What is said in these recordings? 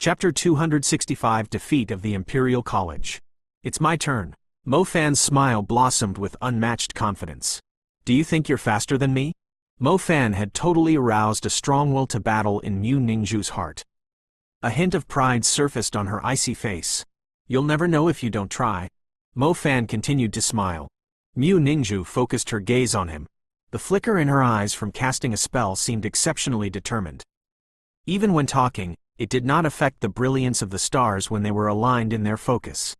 Chapter 265 Defeat of the Imperial College. It's my turn. Mo Fan's smile blossomed with unmatched confidence. Do you think you're faster than me? Mo Fan had totally aroused a strong will to battle in Mu Ningzhu's heart. A hint of pride surfaced on her icy face. You'll never know if you don't try. Mo Fan continued to smile. Mu Ningzhu focused her gaze on him. The flicker in her eyes from casting a spell seemed exceptionally determined. Even when talking, it did not affect the brilliance of the stars when they were aligned in their focus.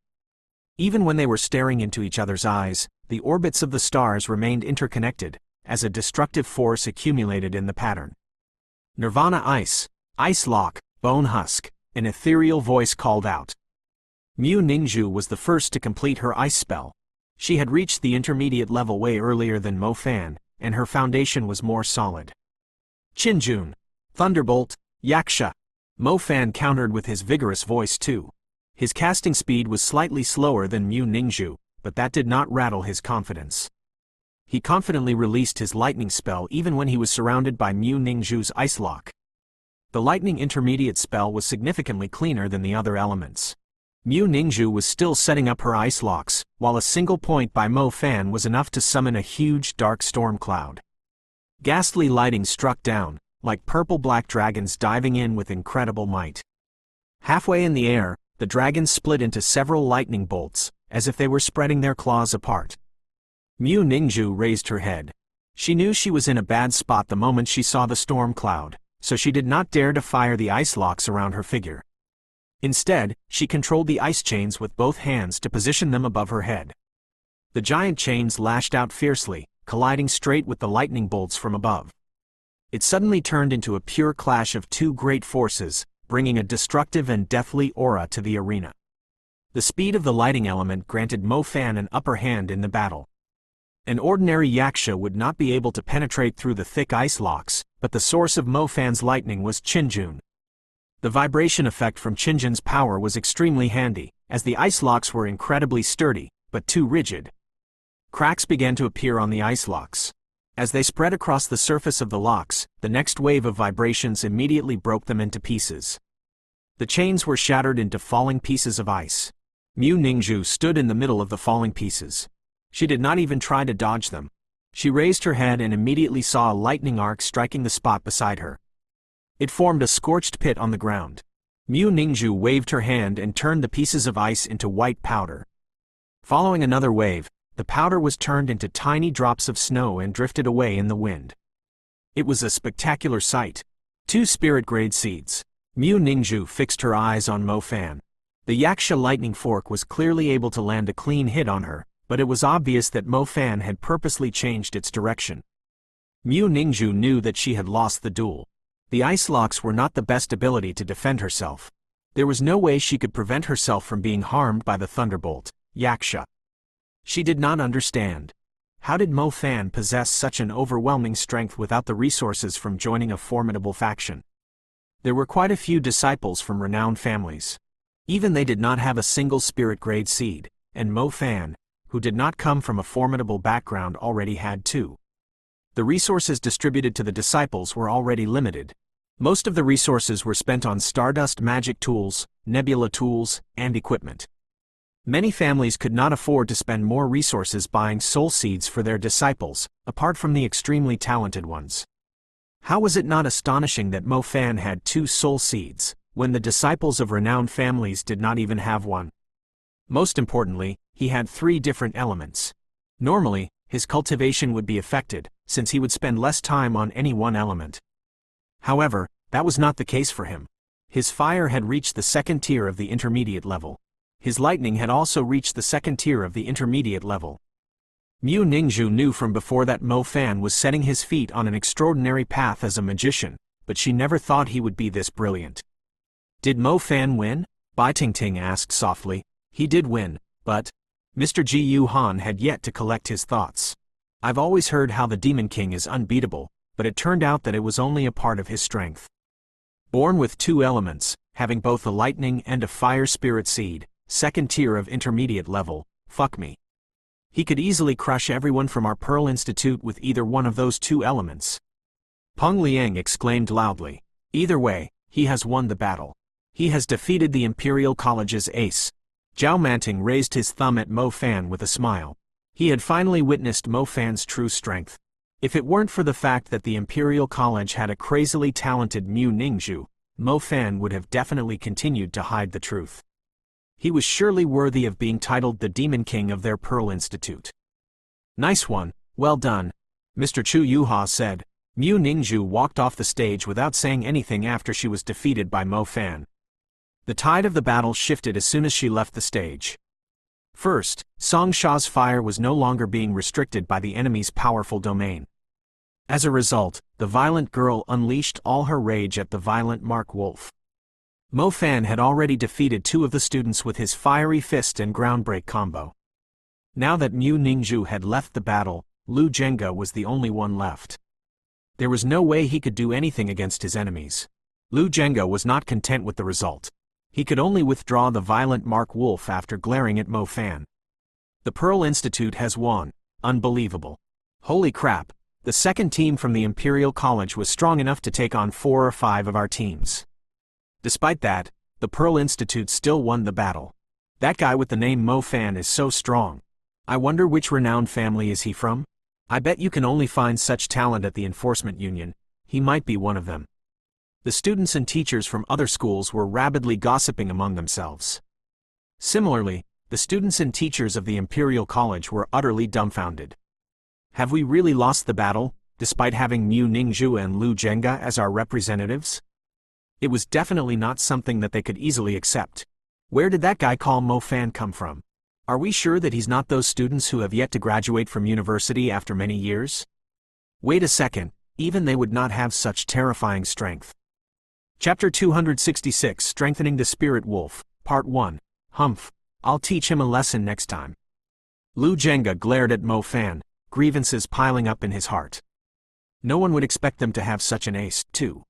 Even when they were staring into each other's eyes, the orbits of the stars remained interconnected, as a destructive force accumulated in the pattern. Nirvana Ice, Ice Lock, Bone Husk, an ethereal voice called out. Mu Ningzhu was the first to complete her ice spell. She had reached the intermediate level way earlier than Mo Fan, and her foundation was more solid. Qinjun, Thunderbolt, Yaksha. Mo Fan countered with his vigorous voice too. His casting speed was slightly slower than Mu Ningzhu, but that did not rattle his confidence. He confidently released his lightning spell even when he was surrounded by Mu Ningzhu's ice lock. The lightning intermediate spell was significantly cleaner than the other elements. Mu Ningzhu was still setting up her ice locks, while a single point by Mo Fan was enough to summon a huge dark storm cloud. Ghastly lighting struck down, like purple-black dragons diving in with incredible might. Halfway in the air, the dragons split into several lightning bolts, as if they were spreading their claws apart. Mu Ningzhu raised her head. She knew she was in a bad spot the moment she saw the storm cloud, so she did not dare to fire the ice locks around her figure. Instead, she controlled the ice chains with both hands to position them above her head. The giant chains lashed out fiercely, colliding straight with the lightning bolts from above. It suddenly turned into a pure clash of two great forces, bringing a destructive and deathly aura to the arena. The speed of the lighting element granted Mo Fan an upper hand in the battle. An ordinary Yaksha would not be able to penetrate through the thick ice locks, but the source of Mo Fan's lightning was Qinjun. The vibration effect from Qinjun's power was extremely handy, as the ice locks were incredibly sturdy, but too rigid. Cracks began to appear on the ice locks. As they spread across the surface of the locks, the next wave of vibrations immediately broke them into pieces. The chains were shattered into falling pieces of ice. Mu Ningzhu stood in the middle of the falling pieces. She did not even try to dodge them. She raised her head and immediately saw a lightning arc striking the spot beside her. It formed a scorched pit on the ground. Mu Ningzhu waved her hand and turned the pieces of ice into white powder. Following another wave, the powder was turned into tiny drops of snow and drifted away in the wind. It was a spectacular sight. 2 spirit-grade seeds. Mu Ningzhu fixed her eyes on Mo Fan. The Yaksha lightning fork was clearly able to land a clean hit on her, but it was obvious that Mo Fan had purposely changed its direction. Mu Ningzhu knew that she had lost the duel. The ice locks were not the best ability to defend herself. There was no way she could prevent herself from being harmed by the thunderbolt, Yaksha. She did not understand. How did Mo Fan possess such an overwhelming strength without the resources from joining a formidable faction? There were quite a few disciples from renowned families. Even they did not have a single spirit-grade seed, and Mo Fan, who did not come from a formidable background, already had 2. The resources distributed to the disciples were already limited. Most of the resources were spent on stardust magic tools, nebula tools, and equipment. Many families could not afford to spend more resources buying soul seeds for their disciples, apart from the extremely talented ones. How was it not astonishing that Mo Fan had 2 soul seeds, when the disciples of renowned families did not even have one? Most importantly, he had 3 different elements. Normally, his cultivation would be affected, since he would spend less time on any one element. However, that was not the case for him. His fire had reached the 2nd tier of the intermediate level. His lightning had also reached the 2nd tier of the intermediate level. Mu Ningzhu knew from before that Mo Fan was setting his feet on an extraordinary path as a magician, but she never thought he would be this brilliant. Did Mo Fan win? Bai Tingting asked softly. He did win, but Mr. Ji Yu Han had yet to collect his thoughts. I've always heard how the Demon King is unbeatable, but it turned out that it was only a part of his strength. Born with 2 elements, having both a lightning and a fire spirit seed, 2nd tier of intermediate level, fuck me. He could easily crush everyone from our Pearl Institute with either one of those 2 elements. Peng Liang exclaimed loudly. Either way, he has won the battle. He has defeated the Imperial College's ace. Zhao Manting raised his thumb at Mo Fan with a smile. He had finally witnessed Mo Fan's true strength. If it weren't for the fact that the Imperial College had a crazily talented Mu Ningzhu, Mo Fan would have definitely continued to hide the truth. He was surely worthy of being titled the Demon King of their Pearl Institute. Nice one, well done, Mr. Chu Yuhua said. Mu Ningzhu walked off the stage without saying anything after she was defeated by Mo Fan. The tide of the battle shifted as soon as she left the stage. First, Song Sha's fire was no longer being restricted by the enemy's powerful domain. As a result, the violent girl unleashed all her rage at the violent Mark Wolf. Mo Fan had already defeated 2 of the students with his fiery fist and groundbreak combo. Now that Mu Ningzhu had left the battle, Lu Zhenga was the only one left. There was no way he could do anything against his enemies. Lu Zhenga was not content with the result. He could only withdraw the violent Mark Wolf after glaring at Mo Fan. The Pearl Institute has won. Unbelievable. Holy crap, the second team from the Imperial College was strong enough to take on 4 or 5 of our teams. Despite that, the Pearl Institute still won the battle. That guy with the name Mo Fan is so strong. I wonder which renowned family is he from? I bet you can only find such talent at the Enforcement Union. He might be one of them. The students and teachers from other schools were rabidly gossiping among themselves. Similarly, the students and teachers of the Imperial College were utterly dumbfounded. Have we really lost the battle, despite having Mu Ningzhu and Lu Zhenga as our representatives? It was definitely not something that they could easily accept. Where did that guy called Mo Fan come from? Are we sure that he's not those students who have yet to graduate from university after many years? Wait a second, even they would not have such terrifying strength. Chapter 266 Strengthening the Spirit Wolf, Part 1. Humph. I'll teach him a lesson next time. Lu Zhenga glared at Mo Fan, grievances piling up in his heart. No one would expect them to have such an ace, too.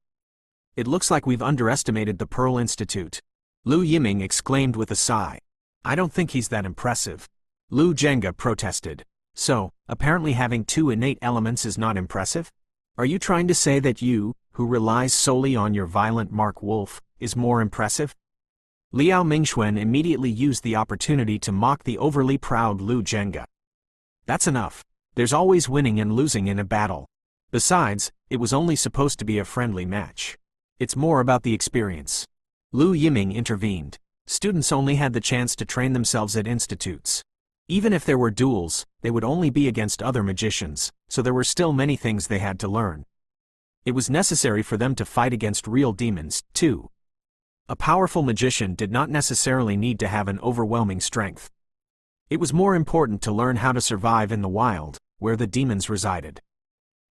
It looks like we've underestimated the Pearl Institute. Lu Yiming exclaimed with a sigh. I don't think he's that impressive. Lu Zhenga protested. So, apparently having 2 innate elements is not impressive? Are you trying to say that you, who relies solely on your violent Mark Wolf, is more impressive? Liao Mingxuan immediately used the opportunity to mock the overly proud Lu Zhenga. That's enough. There's always winning and losing in a battle. Besides, it was only supposed to be a friendly match. It's more about the experience. Lu Yiming intervened. Students only had the chance to train themselves at institutes. Even if there were duels, they would only be against other magicians, so there were still many things they had to learn. It was necessary for them to fight against real demons, too. A powerful magician did not necessarily need to have an overwhelming strength. It was more important to learn how to survive in the wild, where the demons resided.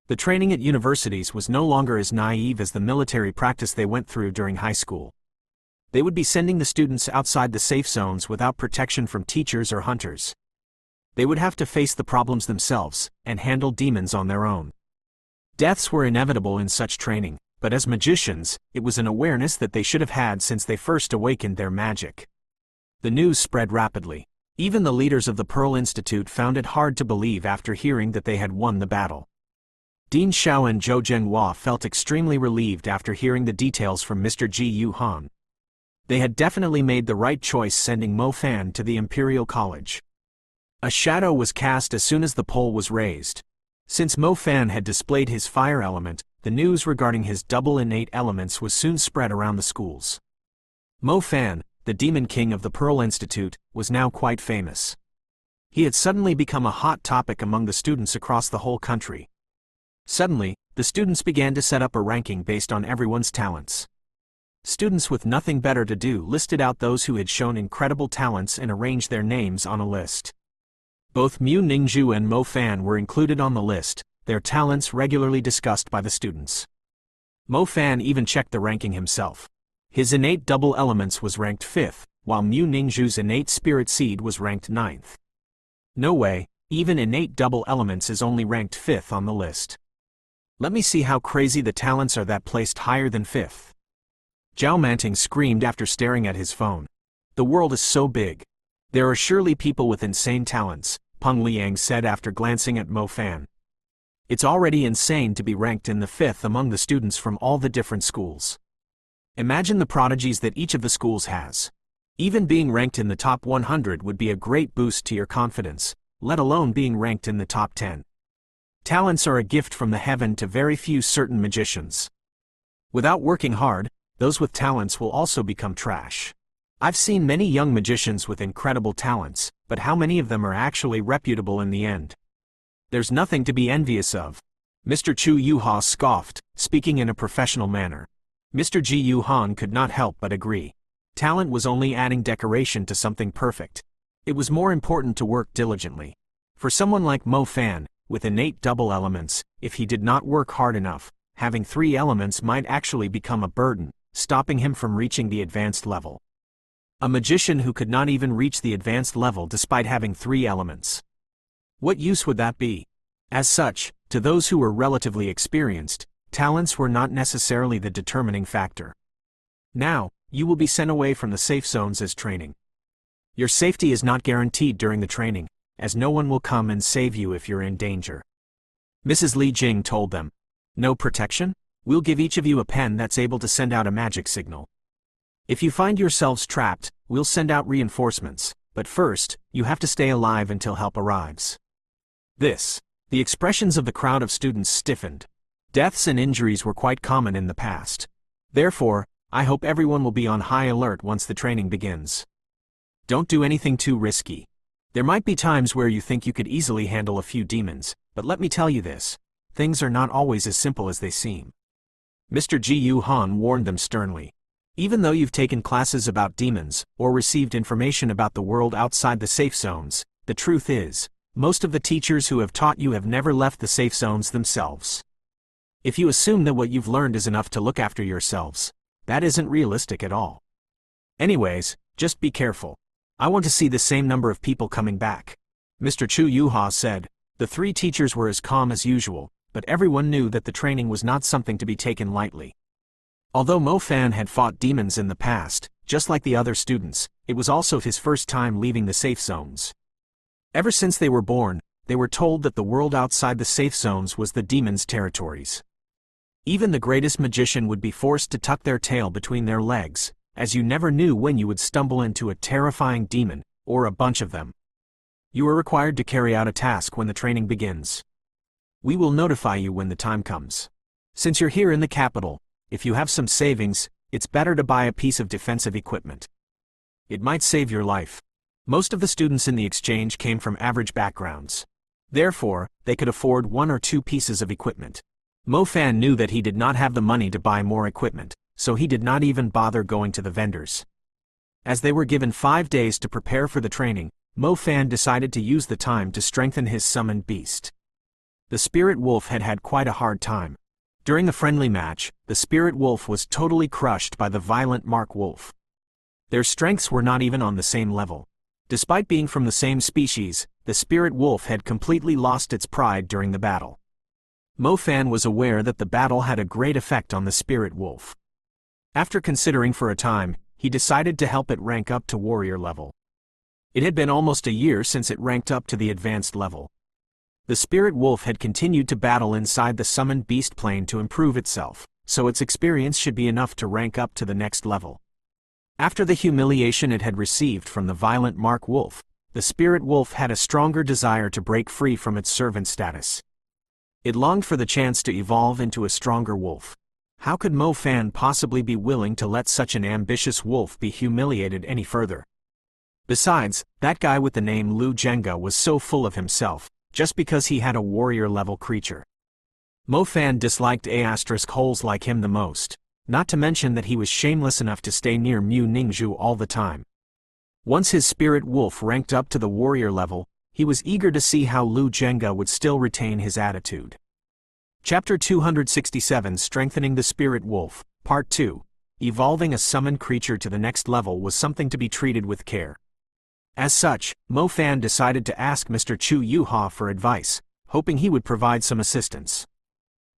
The training at universities was no longer as naive as the military practice they went through during high school. They would be sending the students outside the safe zones without protection from teachers or hunters. They would have to face the problems themselves, and handle demons on their own. Deaths were inevitable in such training, but as magicians, it was an awareness that they should have had since they first awakened their magic. The news spread rapidly. Even the leaders of the Pearl Institute found it hard to believe after hearing that they had won the battle. Dean Xiao and Zhou Zhenghua felt extremely relieved after hearing the details from Mr. Ji Yuhan. They had definitely made the right choice sending Mo Fan to the Imperial College. A shadow was cast as soon as the poll was raised. Since Mo Fan had displayed his fire element, the news regarding his double innate elements was soon spread around the schools. Mo Fan, the Demon King of the Pearl Institute, was now quite famous. He had suddenly become a hot topic among the students across the whole country. Suddenly, the students began to set up a ranking based on everyone's talents. Students with nothing better to do listed out those who had shown incredible talents and arranged their names on a list. Both Mu Ningzhu and Mo Fan were included on the list, their talents regularly discussed by the students. Mo Fan even checked the ranking himself. His innate double elements was ranked 5th, while Mu Ningzhu's innate spirit seed was ranked 9th. No way, even innate double elements is only ranked 5th on the list. Let me see how crazy the talents are that placed higher than 5th. Zhao Manting screamed after staring at his phone. The world is so big. There are surely people with insane talents, Peng Liang said after glancing at Mo Fan. It's already insane to be ranked in the 5th among the students from all the different schools. Imagine the prodigies that each of the schools has. Even being ranked in the top 100 would be a great boost to your confidence, let alone being ranked in the top 10. Talents are a gift from the heaven to very few certain magicians. Without working hard, those with talents will also become trash. I've seen many young magicians with incredible talents, but how many of them are actually reputable in the end? There's nothing to be envious of. Mr. Chu Yuha scoffed, speaking in a professional manner. Mr. Ji Yuhan could not help but agree. Talent was only adding decoration to something perfect. It was more important to work diligently. For someone like Mo Fan, with innate double elements, if he did not work hard enough, having 3 elements might actually become a burden, stopping him from reaching the advanced level. A magician who could not even reach the advanced level despite having 3 elements. What use would that be? As such, to those who were relatively experienced, talents were not necessarily the determining factor. Now, you will be sent away from the safe zones as training. Your safety is not guaranteed during the training, as no one will come and save you if you're in danger. Mrs. Li Jing told them. No protection? We'll give each of you a pen that's able to send out a magic signal. If you find yourselves trapped, we'll send out reinforcements, but first, you have to stay alive until help arrives. The expressions of the crowd of students stiffened. Deaths and injuries were quite common in the past. Therefore, I hope everyone will be on high alert once the training begins. Don't do anything too risky. There might be times where you think you could easily handle a few demons, but let me tell you this, things are not always as simple as they seem. Mr. Ji Yuhan warned them sternly. Even though you've taken classes about demons, or received information about the world outside the safe zones, the truth is, most of the teachers who have taught you have never left the safe zones themselves. If you assume that what you've learned is enough to look after yourselves, that isn't realistic at all. Anyways, just be careful. I want to see the same number of people coming back. Mr. Chu Yuha said. The 3 teachers were as calm as usual, but everyone knew that the training was not something to be taken lightly. Although Mo Fan had fought demons in the past, just like the other students, it was also his first time leaving the safe zones. Ever since they were born, they were told that the world outside the safe zones was the demons' territories. Even the greatest magician would be forced to tuck their tail between their legs, as you never knew when you would stumble into a terrifying demon, or a bunch of them. You are required to carry out a task when the training begins. We will notify you when the time comes. Since you're here in the capital, if you have some savings, it's better to buy a piece of defensive equipment. It might save your life. Most of the students in the exchange came from average backgrounds. Therefore, they could afford 1 or 2 pieces of equipment. Mo Fan knew that he did not have the money to buy more equipment, so he did not even bother going to the vendors. As they were given 5 days to prepare for the training, Mo Fan decided to use the time to strengthen his summoned beast. The spirit wolf had had quite a hard time. During the friendly match, the spirit wolf was totally crushed by the violent Mark Wolf. Their strengths were not even on the same level. Despite being from the same species, the spirit wolf had completely lost its pride during the battle. Mo Fan was aware that the battle had a great effect on the spirit wolf. After considering for a time, he decided to help it rank up to warrior level. It had been almost a year since it ranked up to the advanced level. The spirit wolf had continued to battle inside the summoned beast plane to improve itself, so its experience should be enough to rank up to the next level. After the humiliation it had received from the violent Mark Wolf, the spirit wolf had a stronger desire to break free from its servant status. It longed for the chance to evolve into a stronger wolf. How could Mo Fan possibly be willing to let such an ambitious wolf be humiliated any further? Besides, that guy with the name Lu Zhenga was so full of himself, just because he had a warrior-level creature. Mo Fan disliked holes like him the most, not to mention that he was shameless enough to stay near Mu Ningzhu all the time. Once his spirit wolf ranked up to the warrior level, he was eager to see how Lu Zhenga would still retain his attitude. Chapter 267 Strengthening the Spirit Wolf, Part 2. Evolving a summoned creature to the next level was something to be treated with care. As such, Mo Fan decided to ask Mr. Chu Yuha for advice, hoping he would provide some assistance.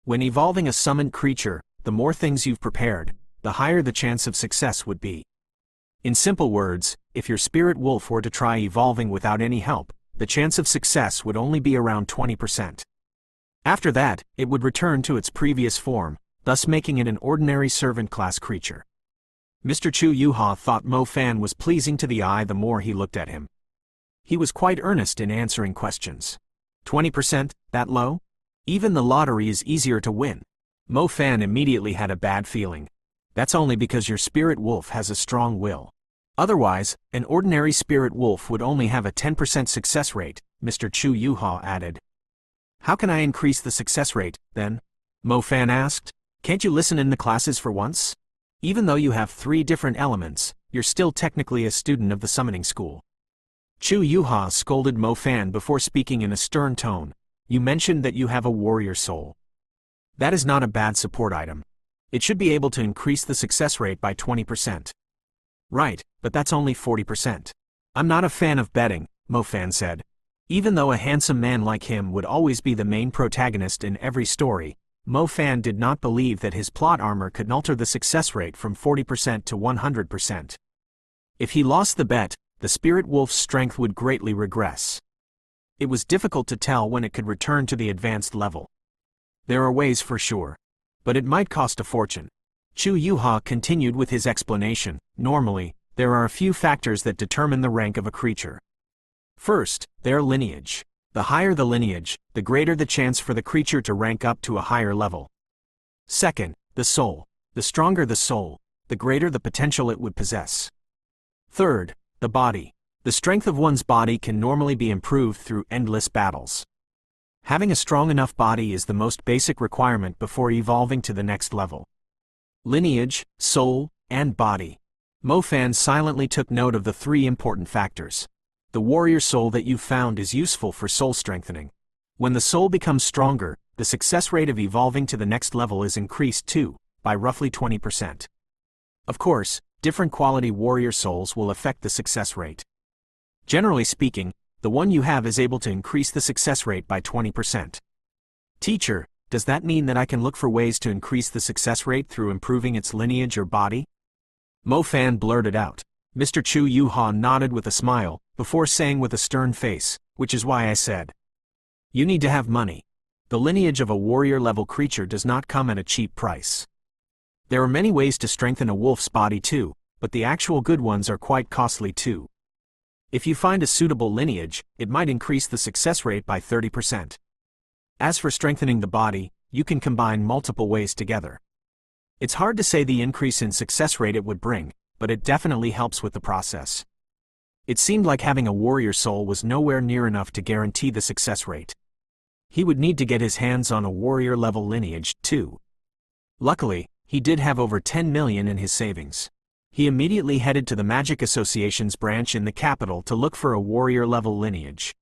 When evolving a summoned creature, the more things you've prepared, the higher the chance of success would be. In simple words, if your spirit wolf were to try evolving without any help, the chance of success would only be around 20%. After that, it would return to its previous form, thus making it an ordinary servant class creature. Mr. Chu Yuha thought Mo Fan was pleasing to the eye the more he looked at him. He was quite earnest in answering questions. 20%, that low? Even the lottery is easier to win. Mo Fan immediately had a bad feeling. That's only because your spirit wolf has a strong will. Otherwise, an ordinary spirit wolf would only have a 10% success rate, Mr. Chu Yuha added. How can I increase the success rate, then? Mo Fan asked. Can't you listen in the classes for once? Even though you have 3 different elements, you're still technically a student of the summoning school. Chu Yuha scolded Mo Fan before speaking in a stern tone. You mentioned that you have a warrior soul. That is not a bad support item. It should be able to increase the success rate by 20%. Right, but that's only 40%. I'm not a fan of betting, Mo Fan said. Even though a handsome man like him would always be the main protagonist in every story, Mo Fan did not believe that his plot armor could alter the success rate from 40% to 100%. If he lost the bet, the spirit wolf's strength would greatly regress. It was difficult to tell when it could return to the advanced level. There are ways for sure. But it might cost a fortune. Chu Yuha continued with his explanation. Normally, there are a few factors that determine the rank of a creature. First, their lineage. The higher the lineage, the greater the chance for the creature to rank up to a higher level. Second, the soul. The stronger the soul, the greater the potential it would possess. Third, the body. The strength of one's body can normally be improved through endless battles. Having a strong enough body is the most basic requirement before evolving to the next level. Lineage, soul, and body. Mo Fan silently took note of the 3 important factors. The warrior soul that you've found is useful for soul strengthening. When the soul becomes stronger, the success rate of evolving to the next level is increased too, by roughly 20%. Of course, different quality warrior souls will affect the success rate. Generally speaking, the one you have is able to increase the success rate by 20%. Teacher, does that mean that I can look for ways to increase the success rate through improving its lineage or body? Mo Fan blurted out. Mr. Chu Yuha nodded with a smile, before saying with a stern face, which is why I said, you need to have money. The lineage of a warrior-level creature does not come at a cheap price. There are many ways to strengthen a wolf's body too, but the actual good ones are quite costly too. If you find a suitable lineage, it might increase the success rate by 30%. As for strengthening the body, you can combine multiple ways together. It's hard to say the increase in success rate it would bring, but it definitely helps with the process. It seemed like having a warrior soul was nowhere near enough to guarantee the success rate. He would need to get his hands on a warrior-level lineage, too. Luckily, he did have over 10 million in his savings. He immediately headed to the Magic Association's branch in the capital to look for a warrior-level lineage.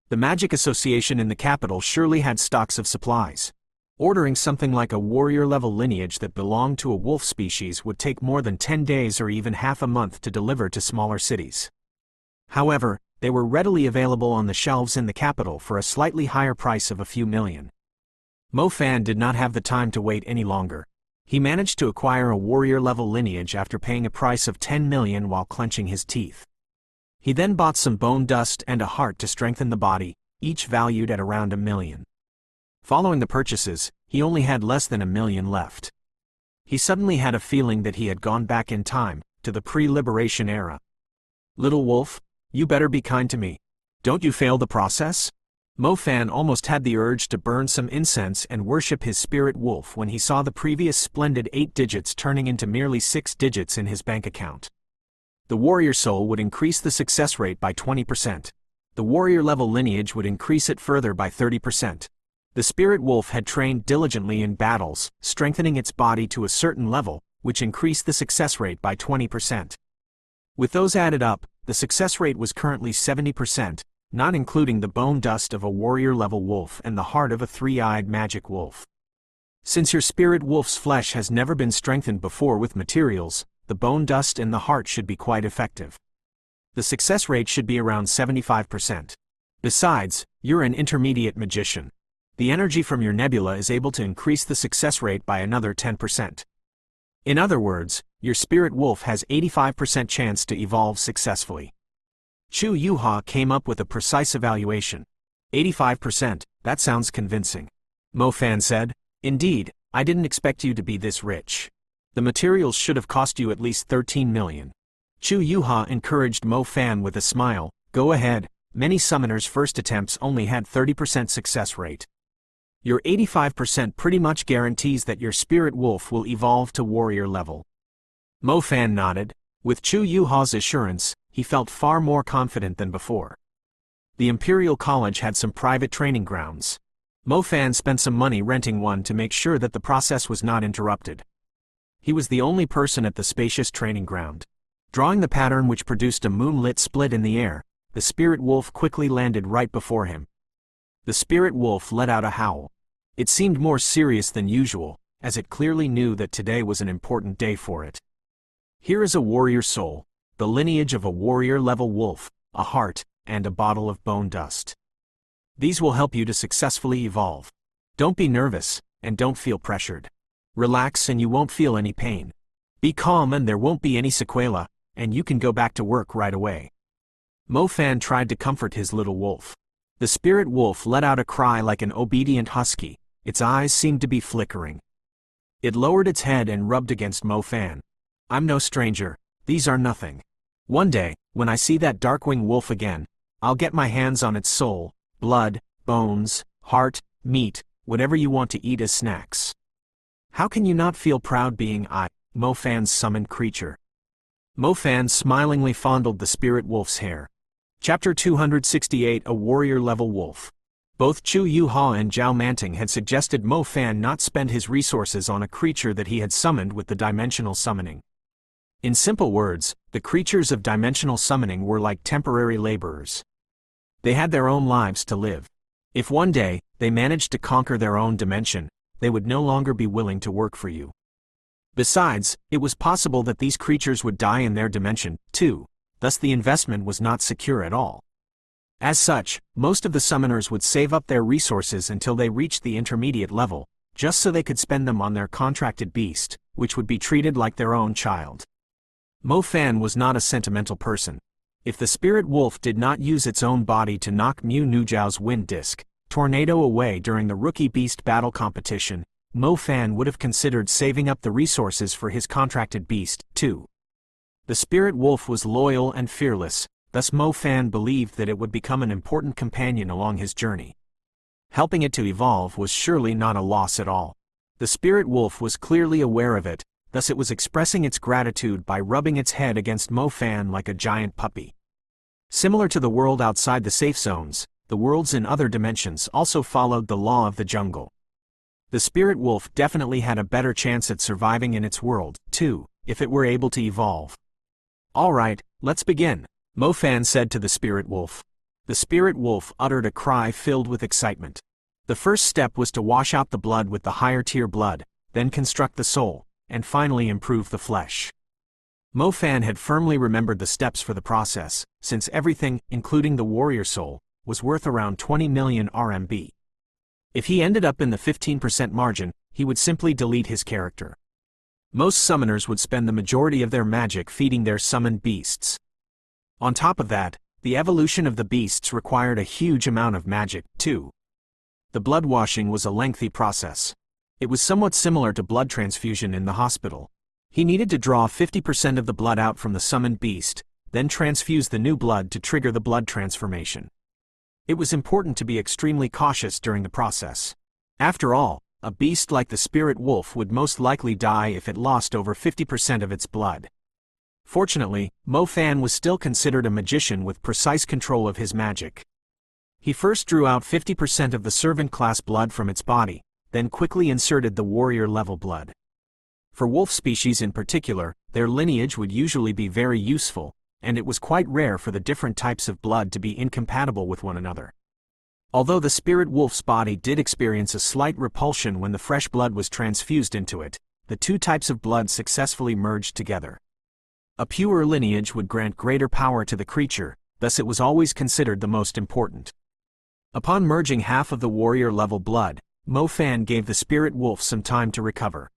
The Magic Association in the capital surely had stocks of supplies. Ordering something like a warrior-level lineage that belonged to a wolf species would take more than 10 days or even half a month to deliver to smaller cities. However, they were readily available on the shelves in the capital for a slightly higher price of a few million. Mo Fan did not have the time to wait any longer. He managed to acquire a warrior-level lineage after paying a price of 10 million while clenching his teeth. He then bought some bone dust and a heart to strengthen the body, each valued at around 1 million. Following the purchases, he only had less than 1 million left. He suddenly had a feeling that he had gone back in time, to the pre-liberation era. Little wolf, you better be kind to me. Don't you fail the process? Mo Fan almost had the urge to burn some incense and worship his spirit wolf when he saw the previous splendid 8 digits turning into merely 6 digits in his bank account. The warrior soul would increase the success rate by 20%. The warrior-level lineage would increase it further by 30%. The spirit wolf had trained diligently in battles, strengthening its body to a certain level, which increased the success rate by 20%. With those added up, the success rate was currently 70%, not including the bone dust of a warrior-level wolf and the heart of a 3-eyed magic wolf. Since your spirit wolf's flesh has never been strengthened before with materials, the bone dust and the heart should be quite effective. The success rate should be around 75%. Besides, you're an intermediate magician. The energy from your nebula is able to increase the success rate by another 10%. In other words, your spirit wolf has 85% chance to evolve successfully. Chu Yuha came up with a precise evaluation. 85%, that sounds convincing. Mo Fan said, indeed, I didn't expect you to be this rich. The materials should have cost you at least 13 million. Chu Yuha encouraged Mo Fan with a smile. Go ahead, many summoners' first attempts only had 30% success rate. Your 85% pretty much guarantees that your spirit wolf will evolve to warrior level. Mo Fan nodded. With Chu Yuha's assurance, he felt far more confident than before. The Imperial College had some private training grounds. Mo Fan spent some money renting one to make sure that the process was not interrupted. He was the only person at the spacious training ground. Drawing the pattern which produced a moonlit split in the air, the spirit wolf quickly landed right before him. The spirit wolf let out a howl. It seemed more serious than usual, as it clearly knew that today was an important day for it. Here is a warrior soul, the lineage of a warrior-level wolf, a heart, and a bottle of bone dust. These will help you to successfully evolve. Don't be nervous, and don't feel pressured. Relax and you won't feel any pain. Be calm and there won't be any sequela, and you can go back to work right away. Mo Fan tried to comfort his little wolf. The spirit wolf let out a cry like an obedient husky. Its eyes seemed to be flickering. It lowered its head and rubbed against Mo Fan. I'm no stranger, these are nothing. One day, when I see that Darkwing wolf again, I'll get my hands on its soul, blood, bones, heart, meat, whatever you want to eat as snacks. How can you not feel proud being Mo Fan's summoned creature? Mo Fan smilingly fondled the spirit wolf's hair. Chapter 268 A Warrior-Level Wolf. Both Chu Yuha and Zhao Manting had suggested Mo Fan not spend his resources on a creature that he had summoned with the dimensional summoning. In simple words, the creatures of dimensional summoning were like temporary laborers. They had their own lives to live. If one day, they managed to conquer their own dimension, they would no longer be willing to work for you. Besides, it was possible that these creatures would die in their dimension, too, thus the investment was not secure at all. As such, most of the summoners would save up their resources until they reached the intermediate level, just so they could spend them on their contracted beast, which would be treated like their own child. Mo Fan was not a sentimental person. If the spirit wolf did not use its own body to knock Mu Nujiao's wind disc, tornado away during the rookie beast battle competition, Mo Fan would have considered saving up the resources for his contracted beast, too. The spirit wolf was loyal and fearless, thus Mo Fan believed that it would become an important companion along his journey. Helping it to evolve was surely not a loss at all. The spirit wolf was clearly aware of it, thus it was expressing its gratitude by rubbing its head against Mo Fan like a giant puppy. Similar to the world outside the safe zones, the worlds in other dimensions also followed the law of the jungle. The spirit wolf definitely had a better chance at surviving in its world, too, if it were able to evolve. Alright, let's begin, Mo Fan said to the spirit wolf. The spirit wolf uttered a cry filled with excitement. The first step was to wash out the blood with the higher tier blood, then construct the soul, and finally improve the flesh. Mo Fan had firmly remembered the steps for the process, since everything, including the warrior soul, was worth around 20 million RMB. If he ended up in the 15% margin, he would simply delete his character. Most summoners would spend the majority of their magic feeding their summoned beasts. On top of that, the evolution of the beasts required a huge amount of magic, too. The blood washing was a lengthy process. It was somewhat similar to blood transfusion in the hospital. He needed to draw 50% of the blood out from the summoned beast, then transfuse the new blood to trigger the blood transformation. It was important to be extremely cautious during the process. After all, a beast like the spirit wolf would most likely die if it lost over 50% of its blood. Fortunately, Mo Fan was still considered a magician with precise control of his magic. He first drew out 50% of the servant class blood from its body, then quickly inserted the warrior-level blood. For wolf species in particular, their lineage would usually be very useful, and it was quite rare for the different types of blood to be incompatible with one another. Although the spirit wolf's body did experience a slight repulsion when the fresh blood was transfused into it, the two types of blood successfully merged together. A pure lineage would grant greater power to the creature, thus it was always considered the most important. Upon merging half of the warrior-level blood, Mo Fan gave the spirit wolf some time to recover.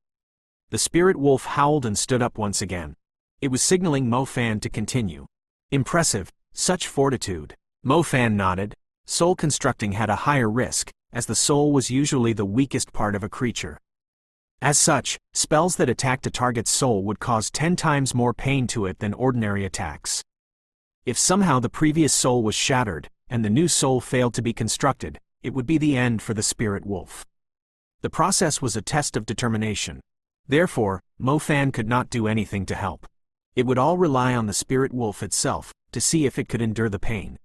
The spirit wolf howled and stood up once again. It was signaling Mo Fan to continue. Impressive, such fortitude. Mo Fan nodded. Soul constructing had a higher risk, as the soul was usually the weakest part of a creature. As such, spells that attacked a target's soul would cause 10 times more pain to it than ordinary attacks. If somehow the previous soul was shattered, and the new soul failed to be constructed, it would be the end for the spirit wolf. The process was a test of determination. Therefore, Mo Fan could not do anything to help. It would all rely on the spirit wolf itself, to see if it could endure the pain.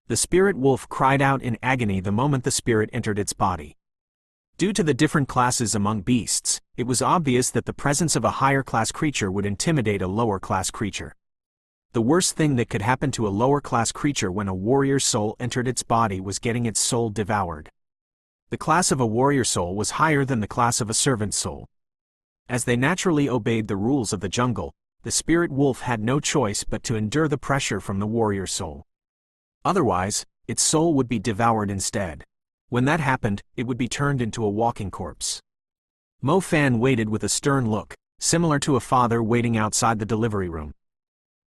The spirit wolf cried out in agony the moment the spirit entered its body. Due to the different classes among beasts, it was obvious that the presence of a higher class creature would intimidate a lower class creature. The worst thing that could happen to a lower class creature when a warrior soul entered its body was getting its soul devoured. The class of a warrior soul was higher than the class of a servant soul. As they naturally obeyed the rules of the jungle, the spirit wolf had no choice but to endure the pressure from the warrior soul. Otherwise, its soul would be devoured instead. When that happened, it would be turned into a walking corpse. Mo Fan waited with a stern look, similar to a father waiting outside the delivery room.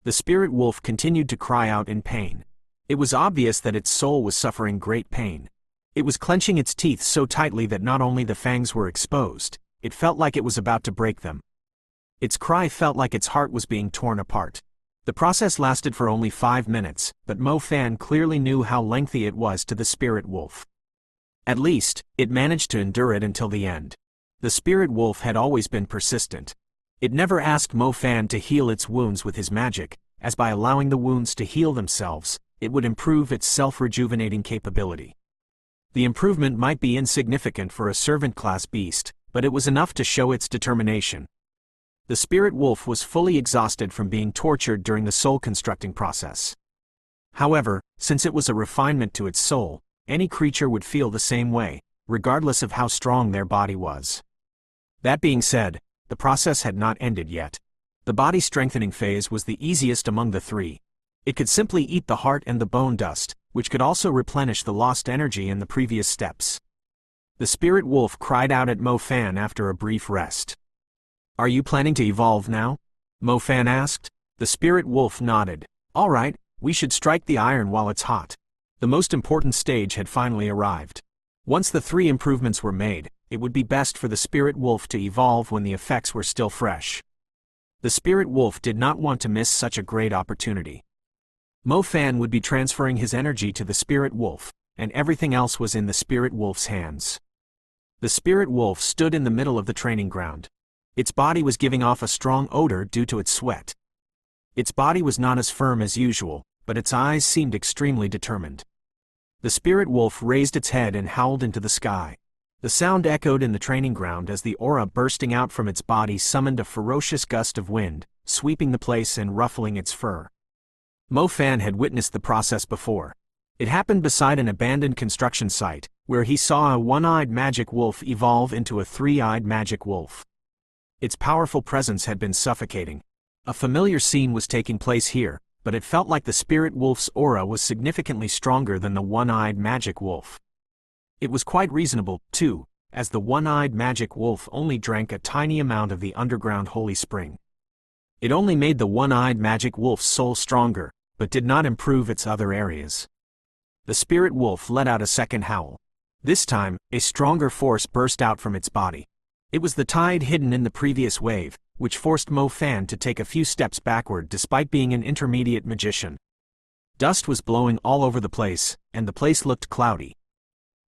The spirit wolf continued to cry out in pain. It was obvious that its soul was suffering great pain. It was clenching its teeth so tightly that not only the fangs were exposed, it felt like it was about to break them. Its cry felt like its heart was being torn apart. The process lasted for only 5 minutes, but Mo Fan clearly knew how lengthy it was to the spirit wolf. At least, it managed to endure it until the end. The spirit wolf had always been persistent. It never asked Mo Fan to heal its wounds with his magic, as by allowing the wounds to heal themselves, it would improve its self-rejuvenating capability. The improvement might be insignificant for a servant-class beast, but it was enough to show its determination. The spirit wolf was fully exhausted from being tortured during the soul-constructing process. However, since it was a refinement to its soul, any creature would feel the same way, regardless of how strong their body was. That being said, the process had not ended yet. The body strengthening phase was the easiest among the three. It could simply eat the heart and the bone dust, which could also replenish the lost energy in the previous steps. The spirit wolf cried out at Mo Fan after a brief rest. "Are you planning to evolve now?" Mo Fan asked. The spirit wolf nodded. "All right, we should strike the iron while it's hot." The most important stage had finally arrived. Once the 3 improvements were made, it would be best for the spirit wolf to evolve when the effects were still fresh. The spirit wolf did not want to miss such a great opportunity. Mo Fan would be transferring his energy to the spirit wolf, and everything else was in the spirit wolf's hands. The spirit wolf stood in the middle of the training ground. Its body was giving off a strong odor due to its sweat. Its body was not as firm as usual, but its eyes seemed extremely determined. The spirit wolf raised its head and howled into the sky. The sound echoed in the training ground as the aura bursting out from its body summoned a ferocious gust of wind, sweeping the place and ruffling its fur. Mo Fan had witnessed the process before. It happened beside an abandoned construction site, where he saw a one-eyed magic wolf evolve into a 3-eyed magic wolf. Its powerful presence had been suffocating. A familiar scene was taking place here, but it felt like the spirit wolf's aura was significantly stronger than the one-eyed magic wolf. It was quite reasonable, too, as the one-eyed magic wolf only drank a tiny amount of the underground holy spring. It only made the one-eyed magic wolf's soul stronger, but did not improve its other areas. The spirit wolf let out a second howl. This time, a stronger force burst out from its body. It was the tide hidden in the previous wave, which forced Mo Fan to take a few steps backward despite being an intermediate magician. Dust was blowing all over the place, and the place looked cloudy.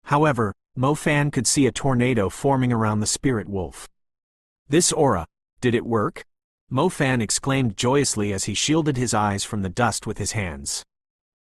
However, Mo Fan could see a tornado forming around the spirit wolf. This aura, did it work? Mo Fan exclaimed joyously as he shielded his eyes from the dust with his hands.